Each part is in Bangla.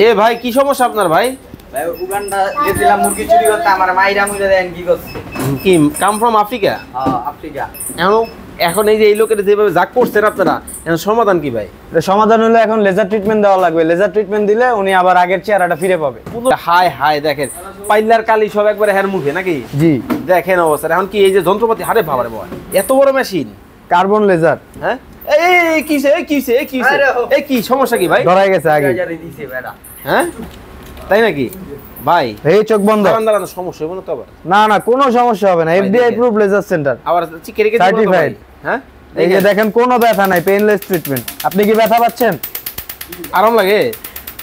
এ ভাই কি সমস্যা আপনার ভাই? ভাই উগান্ডা গেছিলাম মুরগি চুরি করতে, আমার মাইরা মুইরা দেন কি করছে। কি কাম ফ্রম আফ্রিকা? আফ্রিকা। এখন এই যে এই লোকের যেভাবে জাগ করছেন আপনারা, এখন সমাধান কি ভাই? সমাধান হলো এখন লেজার ট্রিটমেন্ট দেওয়া লাগবে। লেজার ট্রিটমেন্ট দিলে উনি আবার আগের চেহারাটা ফিরে পাবে। হাই হাই দেখেন পাইলার কালি সব একবারে হের মুখে নাকি? জি দেখেন অবস্থা। এখন কি এই যে যন্ত্রপাতি হারে বাবারে বাবা, এত বড় মেশিন কার্বন লেজার। হ্যাঁ এই কিসে এই কিসে এই কিসে এই কি সমস্যা কি ভাই? ধরাই গেছে আগে। হ্যাঁ তাই নাকি ভাই? এই চোখ বন্ধ। দাঁড়ান সমস্যা হবে না তো আবার? না না কোনো সমস্যা হবে না। এফডিআই প্রুফ লেজার সেন্টার আবার চিকেরে কে সার্টিফাইড। হ্যাঁ এই যে দেখেন কোনো ব্যথা নাই, পেইনলেস ট্রিটমেন্ট। আপনি কি ব্যথা পাচ্ছেন? আরাম লাগে,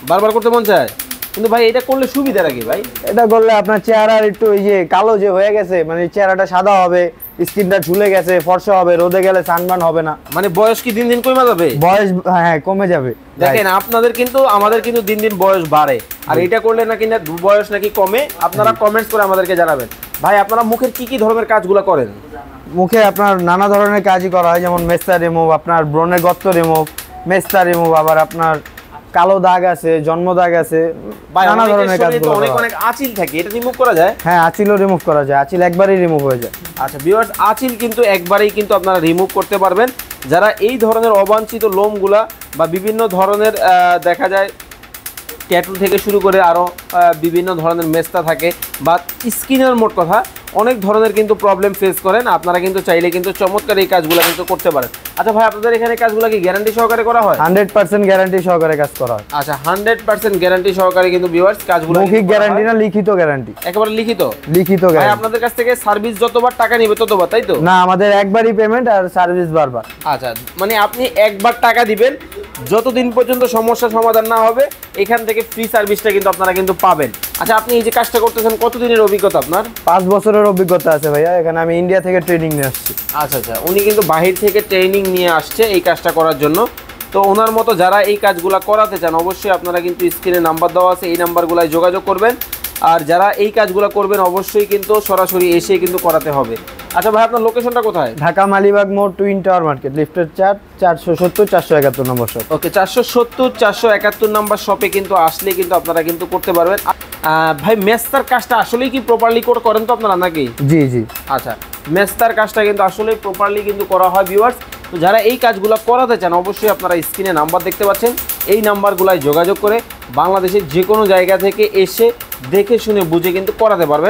বারবার করতে মন চায়, কিন্তু ভাই এটা করলে সুবিধা নাকি ভাই? এটা করলে আপনার চেহারার একটু এই যে কালো যে হয়ে গেছে, মানে চেহারাটা সাদা হবে, স্কিনটা ঝুলে গেছে, ফর্সা হবে, রোদে গেলে সানবার্ন হবে না। মানে বয়স কি দিন দিন কমে যাবে? বয়স হ্যাঁ কমে যাবে। দেখেন আপনাদের কিন্তু আমাদের কিন্তু দিন দিন বয়স বাড়ে, আর এটা করলে নাকি না বয়স নাকি কমে। আপনারা কমেন্টস করে আমাদেরকে জানাবেন। ভাই আপনারা মুখের কি কি ধরনের কাজগুলো করেন? মুখে আপনার নানা ধরনের কাজই করা হয়, যেমন মেস্তা রিমুভ, আপনার ব্রণের গর্ত রিমুভ, মেস্তা রিমুভ, আবার আপনার কালো দাগ আছে, জন্ম দাগ আছে, নানা ধরনের কাজগুলো। অনেক অনেক আঁচিল থাকে, এটা রিমুভ করা যায়? হ্যাঁ আঁচিলও রিমুভ করা যায়, আঁচিল একবারই রিমুভ হয়ে যায়। আচ্ছা ভিউয়ার্স, আঁচিল কিন্তু একবারেই কিন্তু আপনারা রিমুভ করতে পারবেন। যারা এই ধরনের অবাঞ্ছিত লোমগুলা বা বিভিন্ন ধরনের দেখা যায় ট্যাটু থেকে শুরু করে আরও বিভিন্ন ধরনের মেস্তা থাকে বা স্কিনের মোট কথা অনেক ধরনের কিন্তু প্রবলেম ফেস করেন, আপনারা কিন্তু চাইলে কিন্তু চমৎকার এই কাজগুলো কিন্তু করতে পারেন। আচ্ছা ভাই আপনাদের এখানে কাজগুলো কি গ্যারান্টি সহকারে করা হয়? 100% গ্যারান্টি সহকারে কাজ করা হয়। আচ্ছা 100% গ্যারান্টি সহকারে কিন্তু ভিউয়ার্স কাজগুলো মৌখিক গ্যারান্টি না, লিখিত গ্যারান্টি। একেবারে লিখিত? লিখিত ভাই গ্যারান্টি। আপনাদের কাছ থেকে সার্ভিস যতবার টাকা নেবে ততবার, তাই তো? না আমাদের একবারই পেমেন্ট আর সার্ভিস বারবার। আচ্ছা মানে আপনি একবার টাকা দিবেন, যতদিন পর্যন্ত সমস্যা সমাধান না হবে এখান থেকে ফ্রি সার্ভিসটা কিন্তু আপনারা কিন্তু পাবেন। আচ্ছা আপনি এই যে কাজটা করতেছেন কতদিনের অভিজ্ঞতা আপনার? 5 বছরের অভিজ্ঞতা আছে ভাইয়া, এখানে আমি ইন্ডিয়া থেকে ট্রেনিং নিয়ে আসছি। আচ্ছা আচ্ছা, উনি কিন্তু বাহির থেকে ট্রেনিং নিয়ে আসছে এই কাজটা করার জন্য। তো ওনার মতো যারা এই কাজগুলো করাতে চান অবশ্যই আপনারা কিন্তু স্ক্রিনে নাম্বার দেওয়া আছে, এই নাম্বারগুলোয় যোগাযোগ করবেন। আর যারা এই কাজগুলো করবেন অবশ্যই কিন্তু সরাসরি এসে কিন্তু করাতে হবে। আচ্ছা ভাই আপনার লোকেশনটা কোথায়? ঢাকা মালিবাগ মোড়, টুইন টাওয়ার মার্কেট, লিফটের 470 471 নম্বর শপ। ওকে 470 471 নম্বর শপে কিন্তু আসলে কিন্তু আপনারা কিন্তু করতে পারবেন। ভাই মেস্তার কাজটা আসলেই কি প্রপারলি করেন তো আপনারা নাকি? জি জি। আচ্ছা মেস্তার কাজটা কিন্তু আসলেই প্রপারলি কিন্তু করা হয় ভিউয়ার্স। তো যারা এই কাজগুলো করাতে চান অবশ্যই আপনারা স্ক্রিনে নাম্বার দেখতে পাচ্ছেন, এই নাম্বারগুলোয় যোগাযোগ করে বাংলাদেশের যে কোনো জায়গা থেকে এসে দেখে শুনে বুঝে কিন্তু করাতে পারবেন।